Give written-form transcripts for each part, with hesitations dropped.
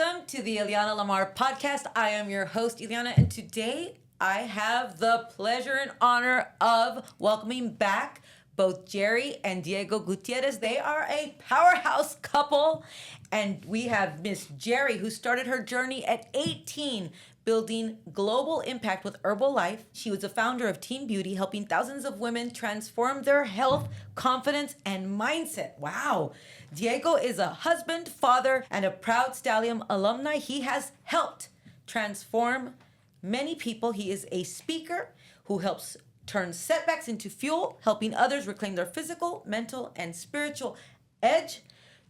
Welcome to the Ileana Lamar podcast. I am your host, Ileana, and today I have the pleasure and honor of welcoming back both Gery and Diego Gutierrez. They are a powerhouse couple, and we have Miss Gery, who started her journey at 18, building global impact with Herbalife. She was the founder of Team Beauty, helping thousands of women transform their health, confidence, and mindset. Wow. Diego is a husband, father, and a proud Stallion alumni. He has helped transform many people. He is a speaker who helps turn setbacks into fuel, helping others reclaim their physical, mental, and spiritual edge.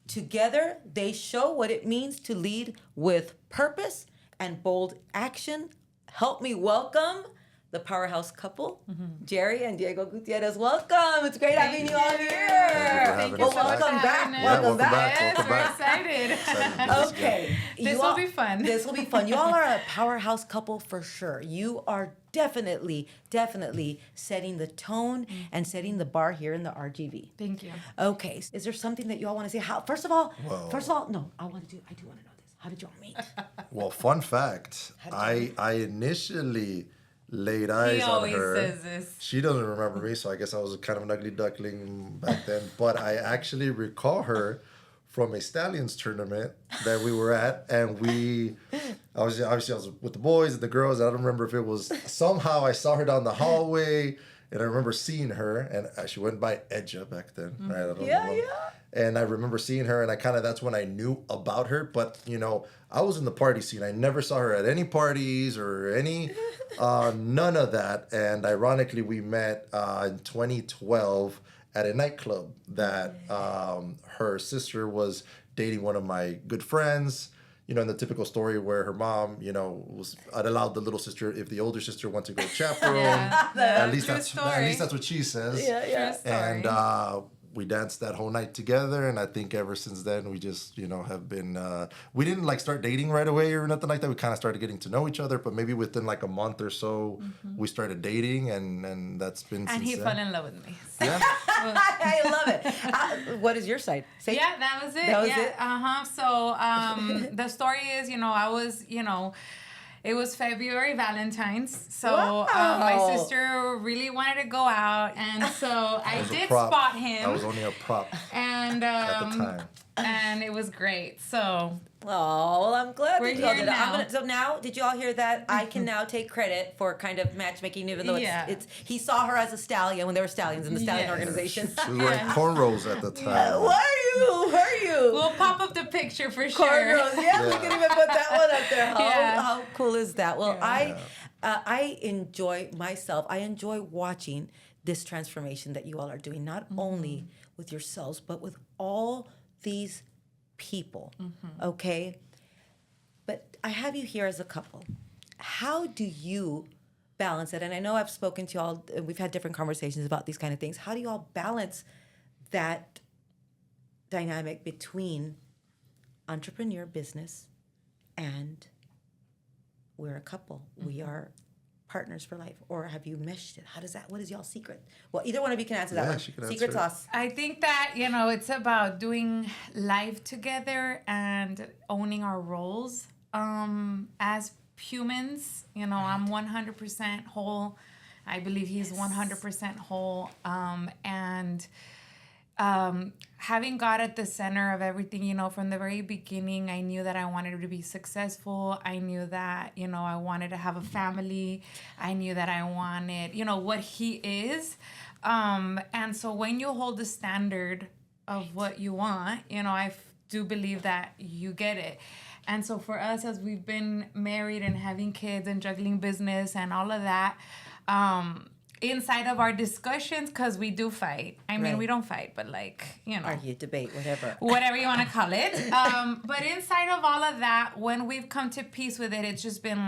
Together, they show what it means to lead with purpose and bold action. Help me welcome the powerhouse couple, Gery and Diego Gutierrez. Welcome. It's great having you all here. Thank you. Welcome back. Welcome back. Yes, We're excited. Okay. This will be fun. This will be fun. You all are a powerhouse couple for sure. You are definitely setting the tone and setting the bar here in the RGV. Thank you. Okay. Is there something that you all want to say? First of all, no, I do want to know this. How did you all meet? Well, fun fact, I initially laid eyes on her. He always says this. She doesn't remember me, so I guess I was kind of an ugly duckling back then. But I actually recall her from a Stallions tournament that we were at, and I was with the boys and the girls. I don't remember if it was somehow I saw her down the hallway, and I remember seeing her, and she went by Edja back then. Right? I don't know. And I remember seeing her, and that's when I knew about her. But, I was in the party scene. I never saw her at any parties or any, none of that. And ironically, we met in 2012 at a nightclub that her sister was dating one of my good friends. In the typical story where her mom, I'd allowed the little sister, if the older sister went to go chaperone, at least that's what she says. Yeah. And we danced that whole night together, and I think ever since then we just have been we didn't start dating right away or nothing like that. We kind of started getting to know each other, but maybe within a month or so we started dating, and that's been and he fell in love with me. Yeah. I love it. What is your side? Yeah, that was it. So the story is, I was, it was February, Valentine's. So my sister really wanted to go out. And so I did spot him. I was only a prop and at the time. And it was great. So well, I'm glad we're that you all here did now. it. So now, did you all hear that? I can now take credit for kind of matchmaking, even though it's he saw her as a stallion when there were stallions in the stallion organization. She was wearing cornrows at the time. Who are you? We'll pop up the picture for sure. Cornrows. Yeah, we can even put that one up there. How cool is that? Well, I enjoy myself. I enjoy watching this transformation that you all are doing, not only with yourselves, but with all these people, okay? But I have you here as a couple. How do you balance it? And I know I've spoken to you all, we've had different conversations about these kind of things. How do you all balance that dynamic between entrepreneur business and we're a couple? We are partners for life, or have you meshed it? What is y'all's secret? Well, either one of you can answer that one. Secret sauce. I think that, it's about doing life together and owning our roles. As humans, I'm 100% whole. I believe he's 100% whole. And having God at the center of everything, from the very beginning, I knew that I wanted to be successful. I knew that, I wanted to have a family. I knew that I wanted, what he is. And so when you hold the standard of what you want, I do believe that you get it. And so for us, as we've been married and having kids and juggling business and all of that, inside of our discussions, because we do fight. I mean, we don't fight, but argue, debate, whatever you want to call it. But inside of all of that, when we've come to peace with it, it's just been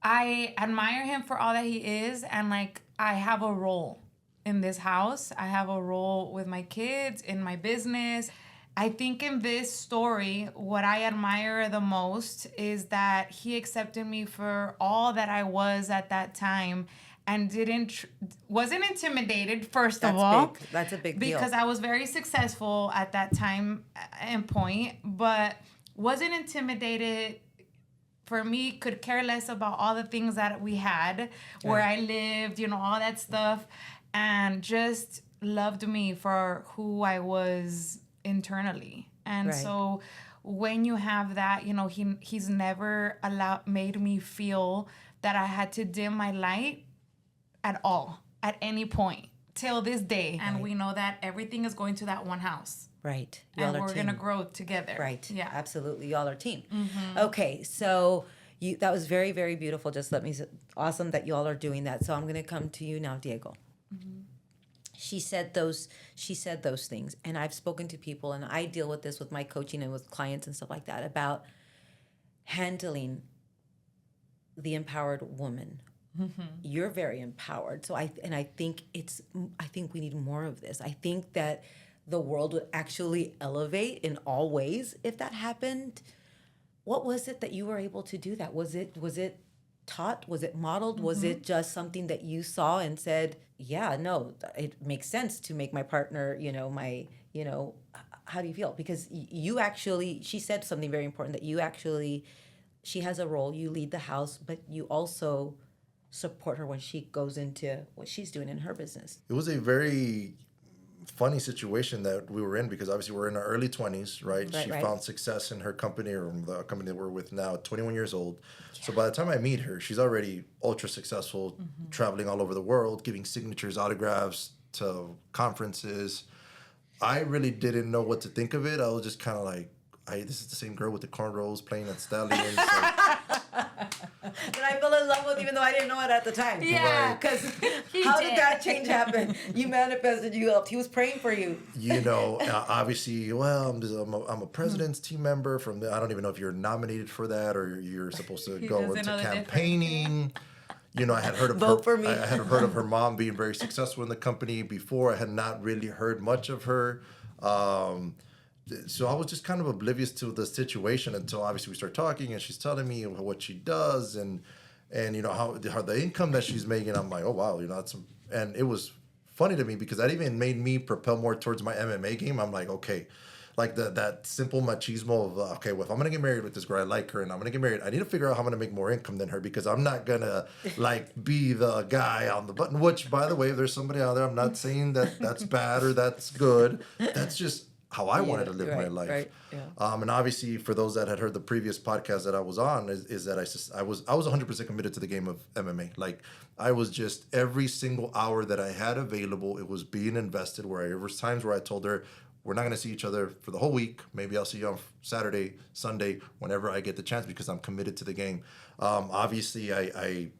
I admire him for all that he is, and I have a role in this house. I have a role with my kids, in my business. I think in this story, what I admire the most is that he accepted me for all that I was at that time, and wasn't intimidated, first of all. That's a big deal. Because I was very successful at that time and point, but wasn't intimidated. For me, could care less about all the things that we had, where I lived, all that stuff, and just loved me for who I was internally. And so when you have that, he's never made me feel that I had to dim my light at all, at any point, till this day. And we know that everything is going to that one house. Right. And we're going to grow together. Right. Yeah. Absolutely. Y'all are a team. Okay. So that was very, very beautiful. Awesome that y'all are doing that. So I'm going to come to you now, Diego. She said those things. And I've spoken to people, and I deal with this with my coaching and with clients and stuff like that, about handling the empowered woman. You're very empowered. So I think we need more of this. I think that the world would actually elevate in all ways if that happened. What was it that you were able to do that? Was it taught? Was it modeled? Was it just something that you saw and said, yeah, no, it makes sense to make my partner, how do you feel? Because you actually, she said something very important, that she has a role, you lead the house, but you also support her when she goes into what she's doing in her business. It was a very funny situation that we were in, because obviously we're in our early 20s, right? She found success in her company, or the company that we're with now, 21 years old. Yeah. So by the time I meet her, she's already ultra successful, traveling all over the world, giving signatures, autographs to conferences. I really didn't know what to think of it. I was just kind of like, this is the same girl with the cornrows playing at Stallions. That I fell in love with, even though I didn't know it at the time. Yeah. Because how did that change happen? You manifested, you helped. He was praying for you. Obviously, I'm a president's team member from I don't even know if you're nominated for that, or you're supposed to go into campaigning. I had heard of Vote for me. I had heard of her mom being very successful in the company before. I had not really heard much of her. So I was just kind of oblivious to the situation until obviously we start talking, and she's telling me what she does and how the income that she's making. I'm like, oh wow, and it was funny to me because that even made me propel more towards my MMA game. I'm like, okay, like that simple machismo of okay, well, if I'm gonna get married with this girl, I like her, and I'm gonna get married, I need to figure out how I'm gonna make more income than her, because I'm not gonna be the guy on the button. Which, by the way, if there's somebody out there, I'm not saying that that's bad or that's good. That's just how I wanted to live my life. Right, yeah. And obviously, for those that had heard the previous podcast that I was on, is that I was 100% committed to the game of MMA. Like, I was just, every single hour that I had available, it was being invested. There was times where I told her, we're not going to see each other for the whole week. Maybe I'll see you on Saturday, Sunday, whenever I get the chance, because I'm committed to the game. Obviously,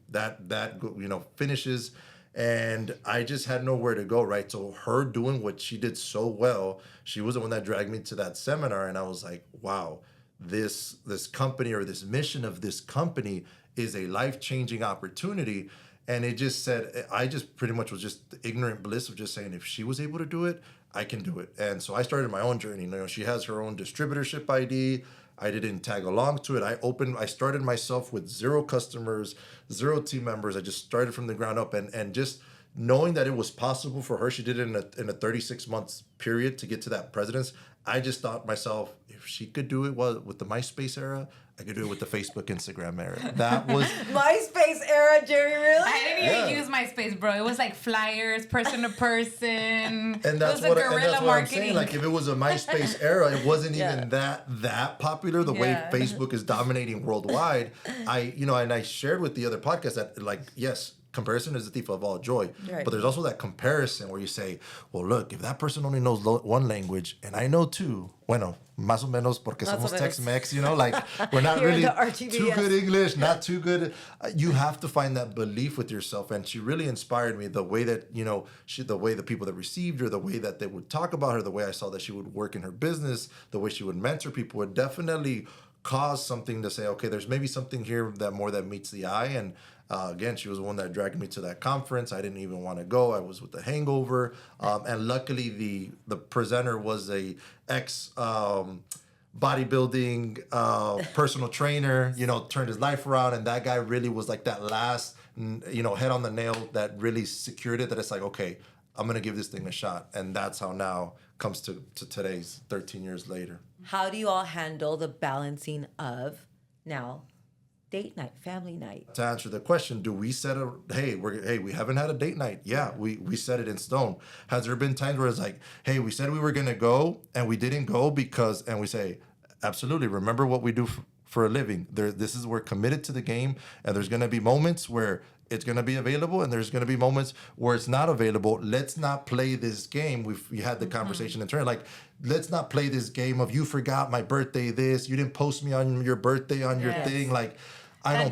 that finishes, and I just had nowhere to go, right? So her doing what she did so well, she was the one that dragged me to that seminar, and I was like, wow, this company, or this mission of this company, is a life-changing opportunity. And it just said, I just pretty much was just the ignorant bliss of just saying, if she was able to do it, I can do it. And so I started my own journey. She has her own distributorship ID. I didn't tag along to it. I started myself with 0 customers, 0 team members. I just started from the ground up, and just knowing that it was possible for her. She did it in a 36 months period to get to that president's. I just thought myself, if she could do it with the MySpace era, I could do it with the Facebook, Instagram era. That was MySpace era, Gery. Really? I didn't even use MySpace, bro. It was like flyers, person to person. And that's what I'm saying. Like, if it was a MySpace era, it wasn't even that popular. The way Facebook is dominating worldwide. I shared with the other podcast that, like, yes, comparison is the thief of all joy. Right. But there's also that comparison where you say, well, look, if that person only knows one language and I know 2, bueno, más o menos porque somos Tex-Mex, like, we're not really too good English, not too good. You have to find that belief with yourself. And she really inspired me, the way that, the way the people that received her, the way that they would talk about her, the way I saw that she would work in her business, the way she would mentor people, would definitely cause something to say, okay, there's maybe something here that meets the eye. And again, she was the one that dragged me to that conference. I didn't even want to go. I was with the hangover. And luckily, the presenter was a ex bodybuilding personal trainer, turned his life around. And that guy really was like that last, head on the nail that really secured it, that it's like, okay, I'm going to give this thing a shot. And that's how now comes to today's 13 years later. how do you all handle the balancing of now date night, family night? To answer the question, do we set we haven't had a date night? Yeah, we set it in stone. Has there been times where it's like, hey, we said we were gonna go and we didn't go and we say, absolutely, remember what we do for a living. We're committed to the game, and there's gonna be moments where it's gonna be available, and there's gonna be moments where it's not available. Let's not play this game. We had the conversation in turn, like, let's not play this game of you forgot my birthday, you didn't post me on your birthday on your thing, like. I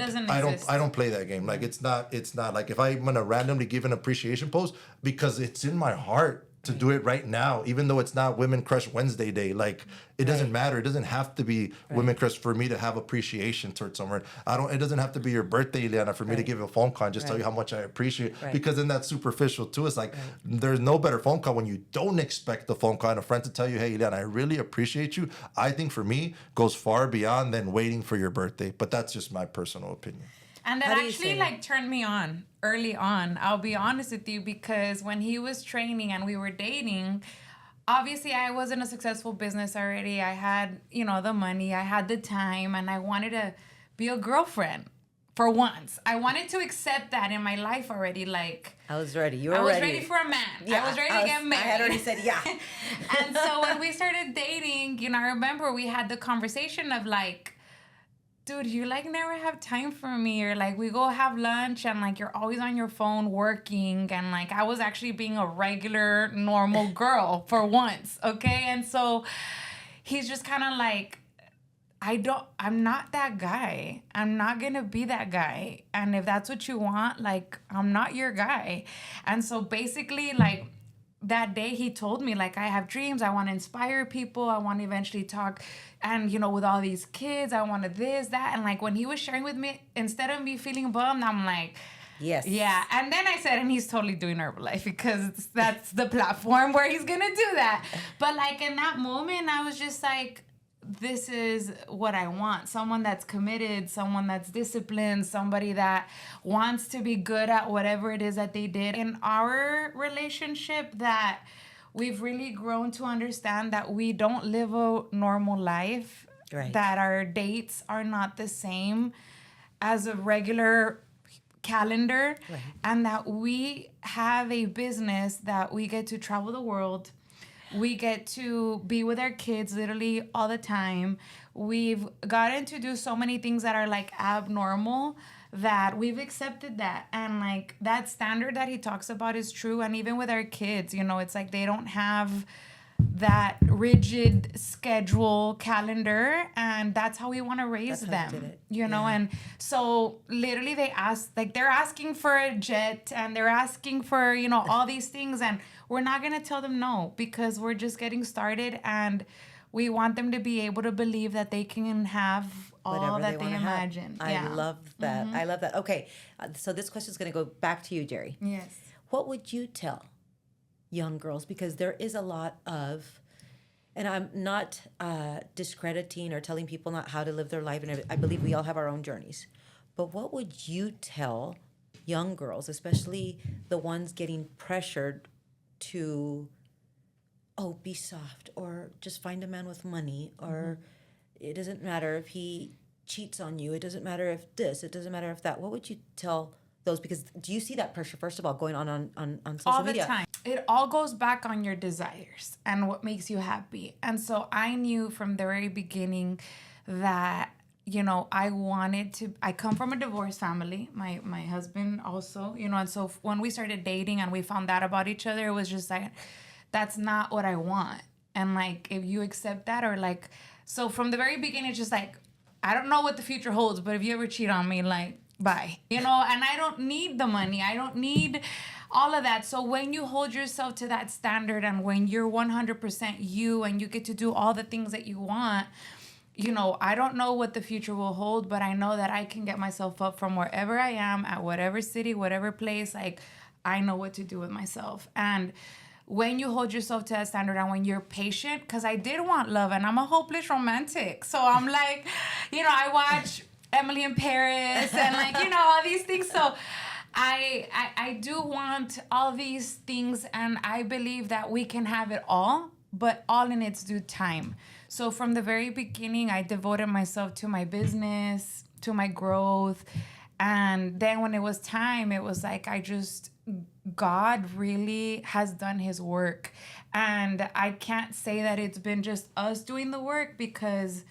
don't play that game. Like, it's not like if I'm gonna randomly give an appreciation post because it's in my heart to do it right now, even though it's not Women Crush Wednesday day. Like, it doesn't matter. It doesn't have to be Women Crush for me to have appreciation towards someone. It doesn't have to be your birthday, Ileana, for me to give you a phone call and just tell you how much I appreciate it. Because then that's superficial too. It's like, there's no better phone call when you don't expect the phone call and a friend to tell you, hey, Ileana, I really appreciate you. I think for me goes far beyond than waiting for your birthday. But that's just my personal opinion. And that actually turned me on early on. I'll be honest with you, because when he was training and we were dating, obviously I was in a successful business already. I had, the money, I had the time, and I wanted to be a girlfriend for once. I wanted to accept that in my life already. Like, I was ready. You were ready. I was ready for a man. Yeah, I was ready to get married. I had already said yeah. And so when we started dating, I remember we had the conversation of like, dude, you never have time for me, or we go have lunch and you're always on your phone working, and I was actually being a regular normal girl for once, okay? And so he's just kind of like, I'm not that guy. I'm not gonna be that guy. And if that's what you want, I'm not your guy. And so basically that day he told me I have dreams, I want to inspire people, I want to eventually talk, and with all these kids, I wanted this, that, and when he was sharing with me, instead of me feeling bummed, I'm like, yes, yeah. And then I said, and he's totally doing Herbalife because that's the platform where he's gonna do that. But in that moment, I was just like, this is what I want. Someone that's committed, someone that's disciplined, somebody that wants to be good at whatever it is that they did. In our relationship, that we've really grown to understand that we don't live a normal life, that our dates are not the same as a regular calendar, and that we have a business that we get to travel the world. We get to be with our kids literally all the time. We've gotten to do so many things that are abnormal, that we've accepted that. And that standard that he talks about is true. And even with our kids, it's they don't have that rigid schedule calendar, and that's how we want to raise them, and so literally they're asking for a jet, and they're asking for all these things, and we're not going to tell them no, because we're just getting started, and we want them to be able to believe that they can have all whatever that they imagine. I love that. I love that. Okay, so this question is going to go back to you, Gery. Yes. What would you tell young girls, because there is a lot of, and I'm not discrediting or telling people not how to live their life, and I believe we all have our own journeys, but what would you tell young girls, especially the ones getting pressured to, be soft, or just find a man with money, or it doesn't matter if he cheats on you, it doesn't matter if this, it doesn't matter if that. What would you tell those? Because do you see that pressure, first of all, going on social media? All the time. It all goes back on your desires and what makes you happy. And so I knew from the very beginning that, I come from a divorced family. My husband also, and so when we started dating and we found out about each other, it was just that's not what I want. And if you accept that, or so from the very beginning, it's just I don't know what the future holds, but if you ever cheat on me, bye. And I don't need the money. I don't need all of that. So when you hold yourself to that standard, and when you're 100% you, and you get to do all the things that you want, I don't know what the future will hold, but I know that I can get myself up from wherever I am, at whatever city, whatever place. I know what to do with myself. And when you hold yourself to that standard, and when you're patient, because I did want love, and I'm a hopeless romantic. So I'm I watch Emily in Paris and all these things. So I do want all these things, and I believe that we can have it all, but all in its due time. So from the very beginning, I devoted myself to my business, to my growth. And then when it was time, it was like God really has done his work. And I can't say that it's been just us doing the work, because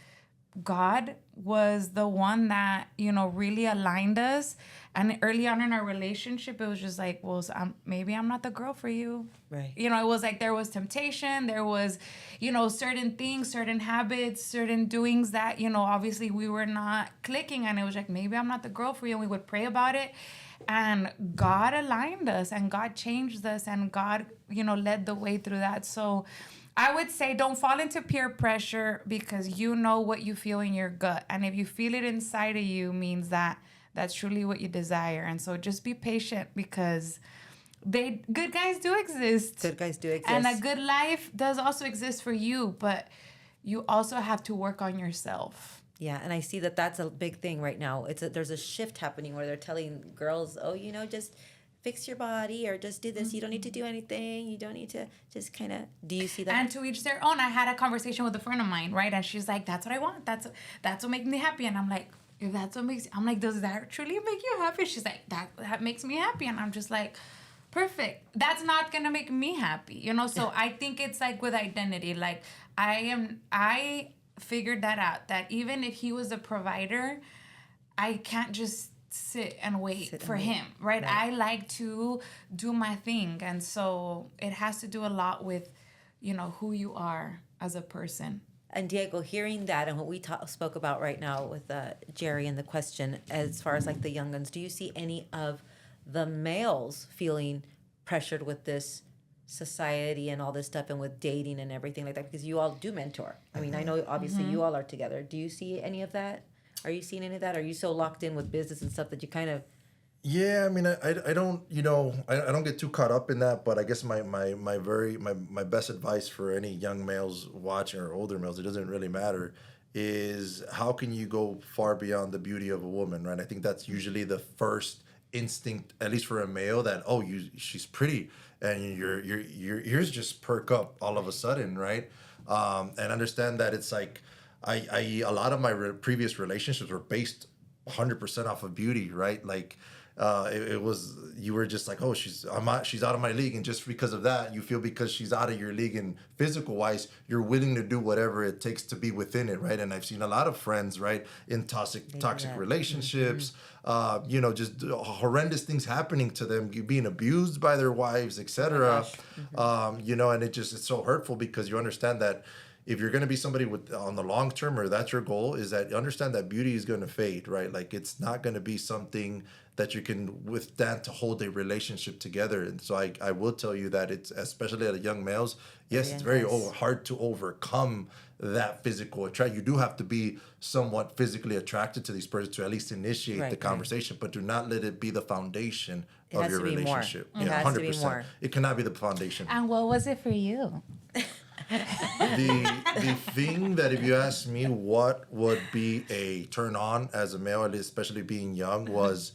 God was the one that, really aligned us. And early on in our relationship, it was just like, well, so maybe I'm not the girl for you. Right. It was like there was temptation. There was, certain things, certain habits, certain doings that, obviously we were not clicking. And it was like, maybe I'm not the girl for you. And we would pray about it. And God aligned us and God changed us and God, led the way through that. So I would say don't fall into peer pressure, because you know what you feel in your gut. And if you feel it inside of you, means that that's truly what you desire. And so just be patient, because good guys do exist. Good guys do exist. And a good life does also exist for you, but you also have to work on yourself. Yeah, and I see that that's a big thing right now. There's a shift happening where they're telling girls, oh, just fix your body, or just do this. You don't need to do anything. You don't need to just kind of. Do you see that? And to each their own. I had a conversation with a friend of mine, right? And she's like, "That's what I want. That's what makes me happy." And I'm like, "If that's what makes," I'm like, "Does that truly make you happy?" She's like, "That makes me happy." And I'm just like, "Perfect. That's not gonna make me happy, So I think it's like with identity. Like I figured that out. That even if he was a provider, I can't just sit and wait for him, right? I like to do my thing. And so it has to do a lot with, who you are as a person. And Diego, hearing that and what we spoke about right now with Gery and the question, as far as like the young guns, do you see any of the males feeling pressured with this society and all this stuff and with dating and everything like that? Because you all do mentor. I mean, I know obviously you all are together. Do you see any of that? Are you seeing any of that? Are you so locked in with business and stuff that you kind of... Yeah, I mean, I don't, I don't get too caught up in that, but I guess my best advice for any young males watching, or older males, it doesn't really matter, is how can you go far beyond the beauty of a woman, right? I think that's usually the first instinct, at least for a male, that, oh, she's pretty, and your ears just perk up all of a sudden, right? And understand that it's like, a lot of my previous relationships were based 100% off of beauty, right? Like, it was, you were just like, oh, she's out of my league, and just because of that, you feel because she's out of your league and physical wise, you're willing to do whatever it takes to be within it, right? And I've seen a lot of friends, right, in toxic relationships, just horrendous things happening to them, being abused by their wives, etc. And it's so hurtful, because you understand that if you're going to be somebody on the long term, or that's your goal, is that you understand that beauty is going to fade, right? Like, it's not going to be something that you can withstand to hold a relationship together. And so I will tell you that it's, especially at young males, yes, it's very hard to overcome that physical attraction. You do have to be somewhat physically attracted to these persons to at least initiate the conversation, but do not let it be the foundation of your relationship. It has 100%. To be more. It cannot be the foundation. And what was it for you? The thing that, if you ask me what would be a turn on as a male, especially being young, was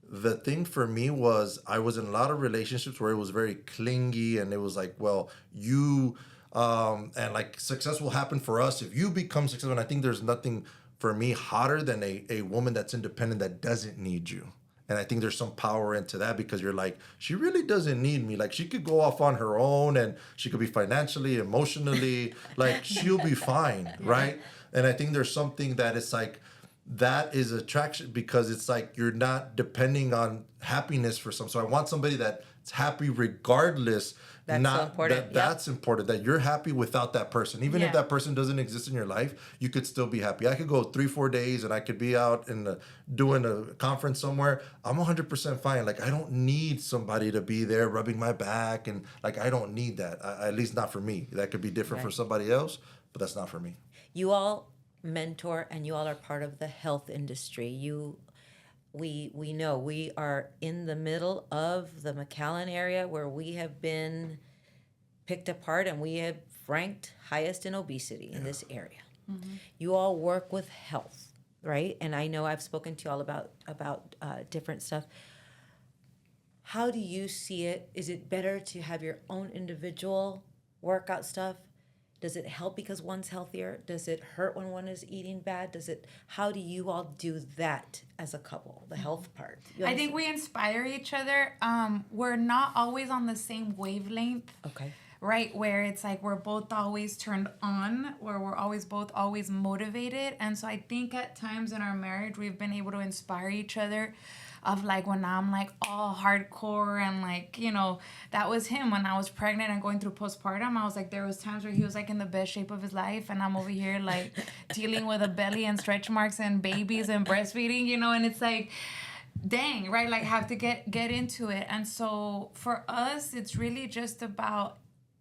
the thing for me was I was in a lot of relationships where it was very clingy, and it was like, well, you and like success will happen for us if you become successful. And I think there's nothing for me hotter than a woman that's independent, that doesn't need you. And I think there's some power into that, because you're like, she really doesn't need me. Like, she could go off on her own, and she could be financially, emotionally, like, she'll be fine, right? And I think there's something that it's like, that is attraction, because it's like you're not depending on happiness for some. So I want somebody that's happy regardless. That's so important. That's important, that you're happy without that person. Even if that person doesn't exist in your life, you could still be happy. I could go 3-4 days and I could be out doing a conference somewhere. I'm 100% fine. Like, I don't need somebody to be there rubbing my back, and like, I don't need that. At least not for me. That could be different for somebody else, but that's not for me. You all mentor, and you all are part of the health industry. We know we are in the middle of the McAllen area, where we have been picked apart, and we have ranked highest in obesity in this area. Mm-hmm. You all work with health, right? And I know I've spoken to you all about different stuff. How do you see it? Is it better to have your own individual workout stuff? Does it help because one's healthier? Does it hurt when one is eating bad? How do you all do that as a couple, the health part? I think we inspire each other. We're not always on the same wavelength. Okay. Right, where it's like we're both always turned on, where we're both always motivated. And so I think at times in our marriage, we've been able to inspire each other of like when I'm like all hardcore and like, that was him when I was pregnant and going through postpartum. I was like, there was times where he was like in the best shape of his life and I'm over here like dealing with a belly and stretch marks and babies and breastfeeding, and it's like, dang, right? Like have to get into it. And so for us, it's really just about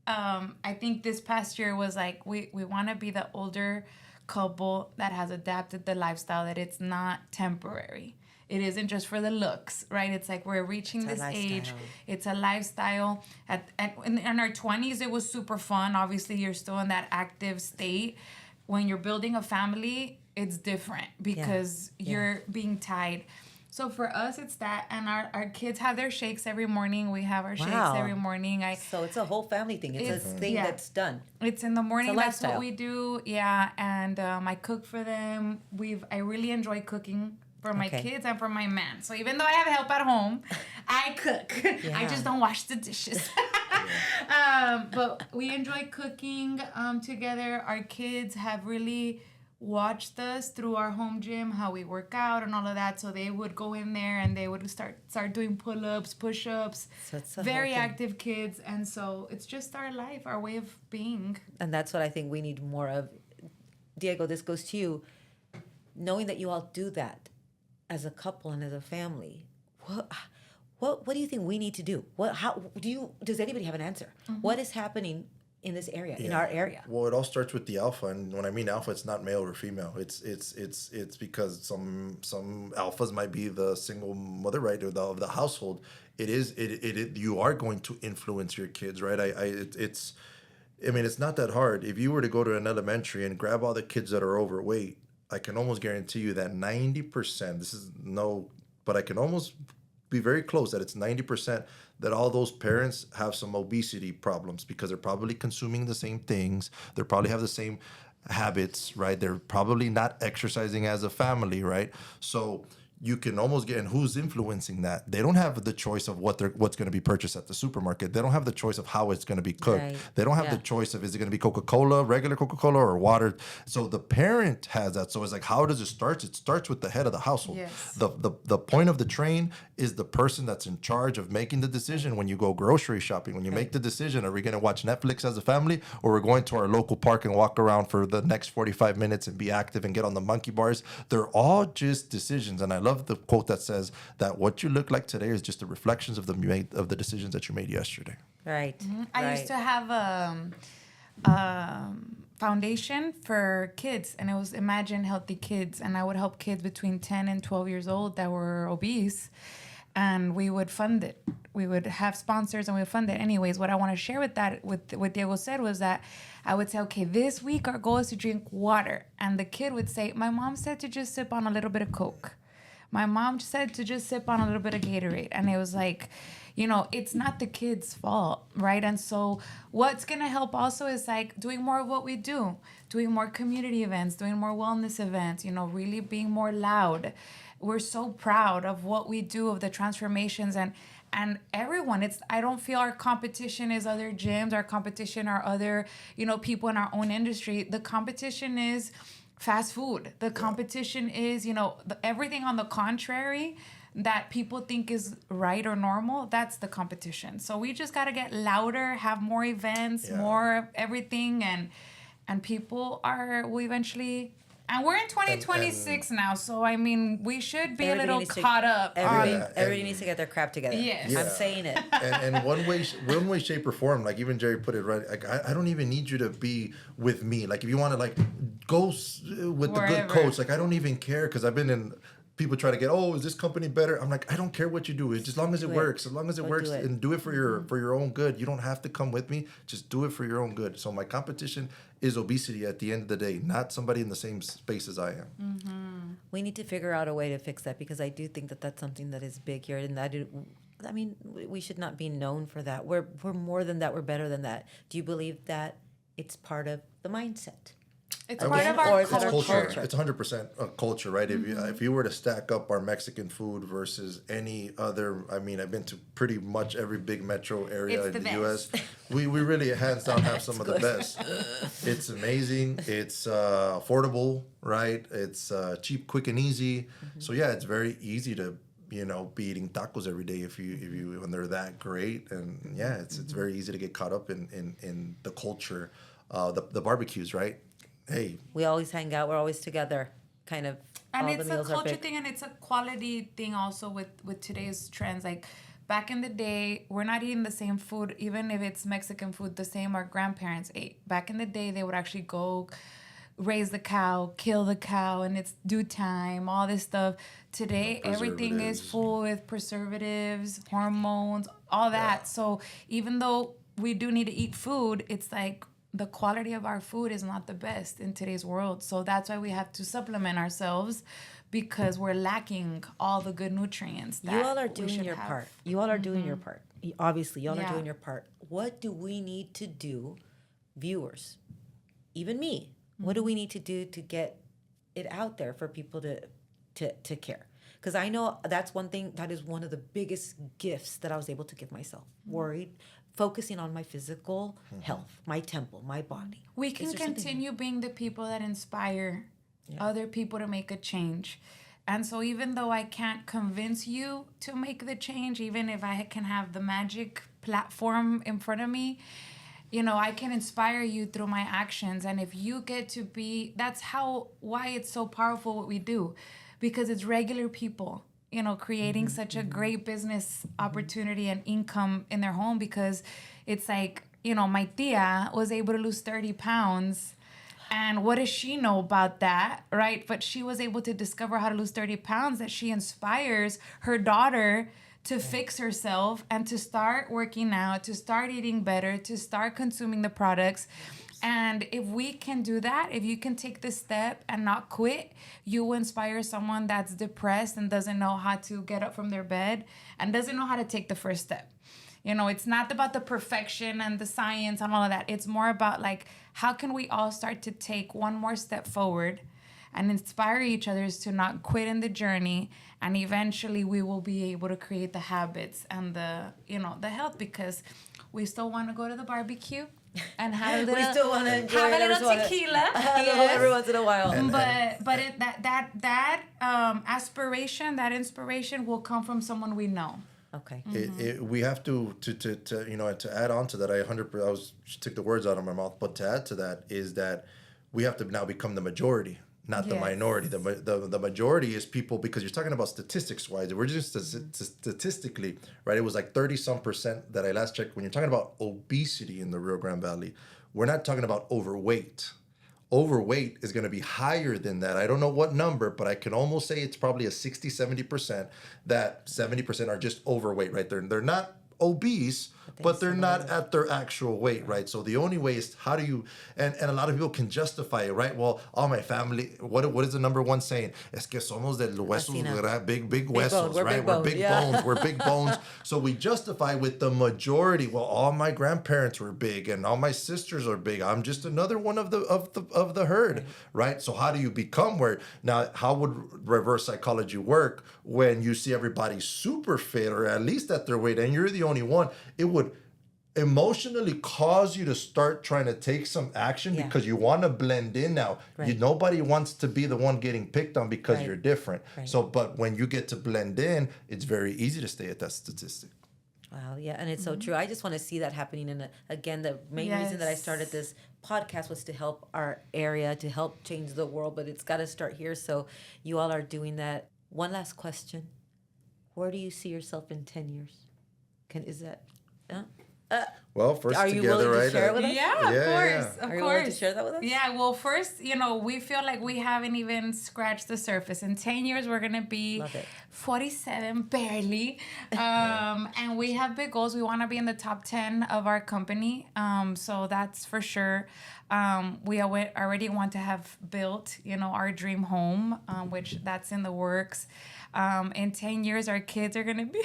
I think this past year was like we want to be the older couple that has adapted the lifestyle, that it's not temporary. It isn't just for the looks, right? It's like we're reaching this age. It's a lifestyle. In our 20s, it was super fun. Obviously, you're still in that active state. When you're building a family, it's different because you're being tied. So for us, it's that, and our kids have their shakes every morning. We have our shakes every morning. So it's a whole family thing. It's a thing that's done. It's in the morning. That's what we do. Yeah, and I cook for them. I really enjoy cooking for my kids and for my man. So even though I have help at home, I cook. Yeah. I just don't wash the dishes. But we enjoy cooking together. Our kids have really watched us through our home gym, how we work out and all of that. So they would go in there and they would start doing pull-ups, push-ups. So it's very active kids. And so it's just our life, our way of being. And that's what I think we need more of. Diego, this goes to you. Knowing that you all do that as a couple and as a family, what do you think we need to do? Does anybody have an answer? Mm-hmm. What is happening in this area, in our area? Well, it all starts with the alpha, and when I mean alpha, it's not male or female. It's because some alphas might be the single mother, right, or the household. You are going to influence your kids, right? It's not that hard. If you were to go to an elementary and grab all the kids that are overweight, I can almost guarantee you that 90%. But I can almost be very close that it's 90% that all those parents have some obesity problems because they're probably consuming the same things. They probably have the same habits, right? They're probably not exercising as a family, right? So you can almost get, and who's influencing that? They don't have the choice of what's going to be purchased at the supermarket. They don't have the choice of how it's going to be cooked. Right. They don't have the choice of, is it going to be Coca-Cola, regular Coca-Cola, or water? So the parent has that. So it's like, how does it start? It starts with the head of the household. Yes. The point of the train is the person that's in charge of making the decision when you go grocery shopping. When you make the decision, are we going to watch Netflix as a family, or we're going to our local park and walk around for the next 45 minutes and be active and get on the monkey bars? They're all just decisions. And I love the quote that says that what you look like today is just the reflections of the decisions that you made yesterday. Right. Mm-hmm. I used to have a foundation for kids, and it was Imagine Healthy Kids, and I would help kids between 10 and 12 years old that were obese, and we would fund it. We would have sponsors and we would fund it. Anyways, what I want to share with that, with what Diego said, was that I would say, okay, this week our goal is to drink water, and the kid would say, my mom said to just sip on a little bit of Coke. My mom said to just sip on a little bit of Gatorade. And it was like, it's not the kid's fault, right? And so what's going to help also is like doing more of what we do, doing more community events, doing more wellness events, really being more loud. We're so proud of what we do, of the transformations, and everyone. I don't feel our competition is other gyms, our competition are other, people in our own industry. The competition is fast food. The competition is, everything on the contrary that people think is right or normal, that's the competition. So we just got to get louder, have more events, more everything, and people will eventually. And we're in 2026 now, so we should be a little caught up. Everybody needs to get their crap together. Yes. I'm saying it. And one way, shape, or form, like even Gery put it right. Like I don't even need you to be with me. Like if you want to go with the good coach, like I don't even care, because I've been in. People try to get, is this company better? I'm like, I don't care what you do. It's as long as it works. As long as it works, and do it for your own good. You don't have to come with me. Just do it for your own good. So my competition is obesity at the end of the day, not somebody in the same space as I am. Mm-hmm. We need to figure out a way to fix that, because I do think that that's something that is big here, and we should not be known for that. We're more than that. We're better than that. Do you believe that it's part of the mindset. It's I part wish- of Or our is it our culture. culture? It's 100% a culture, right? If you were to stack up our Mexican food versus any other, I mean, I've been to pretty much every big metro area It's in the the U.S. best. We really hands down have some of the best. It's amazing. It's affordable, right? It's cheap, quick, and easy. So yeah, it's very easy to be eating tacos every day if you when they're that great. And yeah, it's very easy to get caught up in the culture, the barbecues, right? Hey, We always hang out. We're always together. Kind of. And all it's the a meals are culture big. thing, and it's a quality thing also with today's trends. Like back in the day, we're not eating the same food, even if it's Mexican food, the same our grandparents ate. Back in the day, they would actually go raise the cow, kill the cow, and it's due time, all this stuff. Today, everything is Preservatives. full with preservatives, hormones, all that. So even though we do need to eat food, it's like the quality of our food is not the best in today's world. So that's why we have to supplement ourselves because we're lacking all the good nutrients. You all are doing your part. You all are doing your part. Obviously, y'all are Yeah. doing your part. What do we need to do, viewers, even me? What do we need to do to get it out there for people to care? Because I know that's one thing, that is one of the biggest gifts that I was able to give myself. Worried, focusing on my physical health, my temple, my body. We Is can there something- continue being the people that inspire other people to make a change. And so even though I can't convince you to make the change, even if I can have the magic platform in front of me, I can inspire you through my actions. And if you get to be, why it's so powerful what we do, because it's regular people, creating such a great business opportunity and income in their home, because it's like, my tia was able to lose 30 pounds. And what does she know about that, right? But she was able to discover how to lose 30 pounds, that she inspires her daughter to fix herself and to start working out, to start eating better, to start consuming the products. And if we can do that, if you can take this step and not quit, you will inspire someone that's depressed and doesn't know how to get up from their bed and doesn't know how to take the first step. It's not about the perfection and the science and all of that. It's more about like, how can we all start to take one more step forward and inspire each other to not quit in the journey, and eventually we will be able to create the habits and the health, because we still want to go to the barbecue and have a little, We still want to enjoy have it a every little once- tequila. every once in a while. That aspiration, that inspiration will come from someone we know. Okay. We have to add on to that. Took the words out of my mouth, but to add to that is that we have to now become the majority, not the Yes. minority. The majority is people, because you're talking about statistics wise. We're just statistically, right? It was like 30% that I last checked. When you're talking about obesity in the Rio Grande Valley, we're not talking about overweight. Overweight is going to be higher than that. I don't know what number, but I can almost say it's probably a 60-70%. That 70% are just overweight, right? They're not obese, but they're not at their actual weight, right? So the only way is, how do you, and a lot of people can justify it, right? Well, all my family, what is the number one saying? Es que somos del huesos, big huesos, bone. We're right? big We're bone, big yeah. bones, we're big bones. So we justify with the majority. Well, all my grandparents were big and all my sisters are big. I'm just another one of the herd, right? So how do you become where, now how would reverse psychology work when you see everybody super fit, or at least at their weight, and you're the only one? It would emotionally cause you to start trying to take some action, Yeah. because you want to blend in now. Right. Nobody wants to be the one getting picked on because Right. you're different. Right. So, but when you get to blend in, it's very easy to stay at that statistic. Wow, yeah, and it's so true. I just want to see that happening. And again, the main reason that I Yes. started this podcast was to help our area, to help change the world, but it's got to start here. So you all are doing that. One last question. Where do you see yourself in 10 years? Is that... Well, first Are you together, willing to right? share it with us? Yeah, of Yeah, course. yeah. Of Are you course. willing to share that with us? Yeah, well, first, we feel like we haven't even scratched the surface. In 10 years, we're going to be Love it. 47, barely. And we have big goals. We want to be in the top 10 of our company. So that's for sure. We already want to have built, our dream home, which that's in the works. In 10 years, our kids are going to be...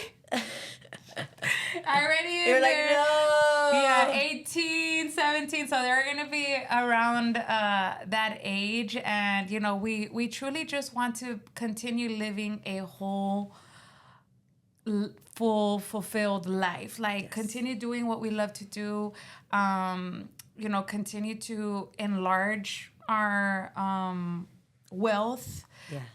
already in You're like, there. no. Yeah, 18, 17. So they're going to be around that age. And, you know, we truly just want to continue living a whole, full, fulfilled life. Like, continue doing what we love to do. You know, continue to enlarge our wealth.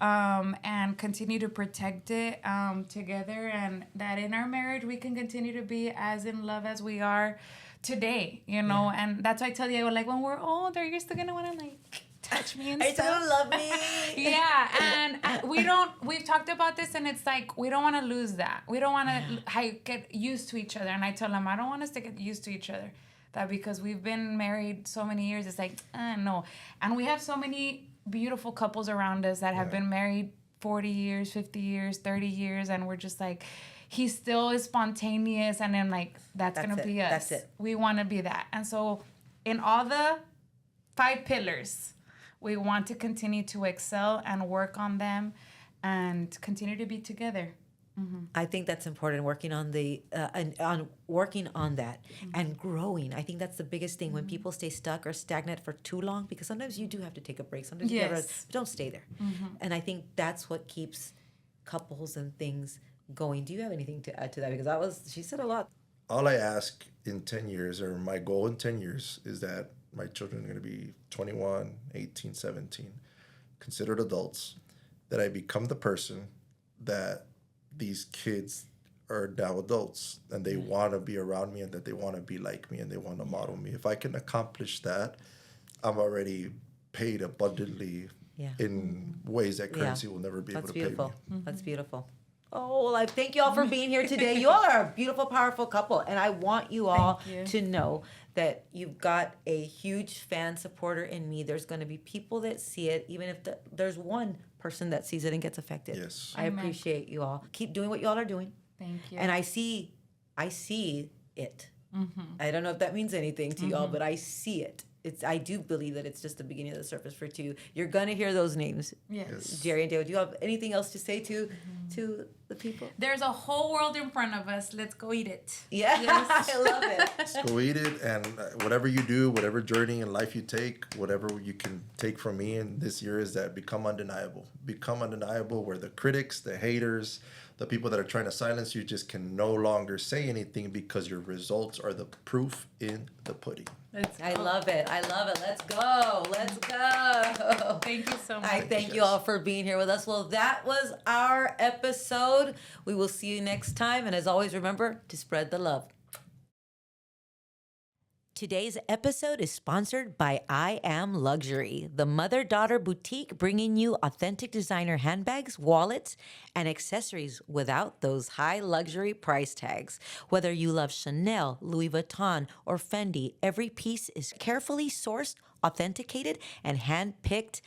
And continue to protect it together, and that in our marriage we can continue to be as in love as we are today, you know. And that's why I tell Diego, like, when we're older, you're still gonna want to like touch me and Are you still stuff. gonna love me? Yeah, and we've talked about this, and it's like we don't want to lose that. We don't want to get used to each other. And I tell him, I don't want us to get used to each other, that because we've been married so many years, it's like no. And we have so many beautiful couples around us that have been married 40 years, 50 years, 30 years, and we're just like, he still is spontaneous, and then like that's gonna be us. That's it. We want to be that. And so in all the 5 pillars, we want to continue to excel and work on them and continue to be together. I think that's important, working on the working on that and growing. I think that's the biggest thing when people stay stuck or stagnant for too long, because sometimes you do have to take a break. Sometimes you gotta, but don't stay there. And I think that's what keeps couples and things going. Do you have anything to add to that? Because she said a lot. All I ask in 10 years, or my goal in 10 years, is that my children are going to be 21, 18, 17, considered adults, that I become the person that these kids are now adults, and they want to be around me, and that they want to be like me, and they want to model me. If I can accomplish that, I'm already paid abundantly in ways that currency will never be able to pay me. That's beautiful. Oh, well, I thank you all for being here today. You all are a beautiful, powerful couple. And I want you all to know that you've got a huge fan supporter in me. There's going to be people that see it, even if there's one person that sees it and gets affected. Yes. I appreciate you all. Keep doing what you all are doing. Thank you. And I see it. I don't know if that means anything to you all, but I see it. I do believe that it's just the beginning of the surface for two. You're gonna hear those names. Yes. Gery and Diego, do you have anything else to say to the people? There's a whole world in front of us. Let's go eat it. Yeah, I love it. Let's go eat it, and whatever you do, whatever journey in life you take, whatever you can take from me in this year, is that become undeniable. Become undeniable, where the critics, the haters, the people that are trying to silence you just can no longer say anything, because your results are the proof in the pudding. I love it. Let's go. Thank you so much. I thank you all for being here with us. Well, that was our episode. We will see you next time. And as always, remember to spread the love. Today's episode is sponsored by I Am Luxury, the mother-daughter boutique bringing you authentic designer handbags, wallets, and accessories without those high luxury price tags. Whether you love Chanel, Louis Vuitton, or Fendi, every piece is carefully sourced, authenticated, and handpicked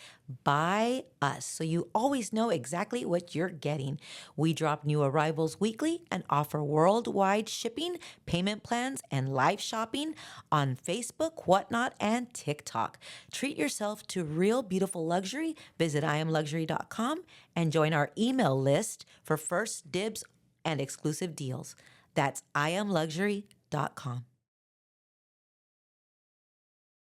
by us, so you always know exactly what you're getting. We drop new arrivals weekly and offer worldwide shipping, payment plans, and live shopping on Facebook, Whatnot, and TikTok. Treat yourself to real beautiful luxury. Visit IamLuxury.com and join our email list for first dibs and exclusive deals. That's IamLuxury.com.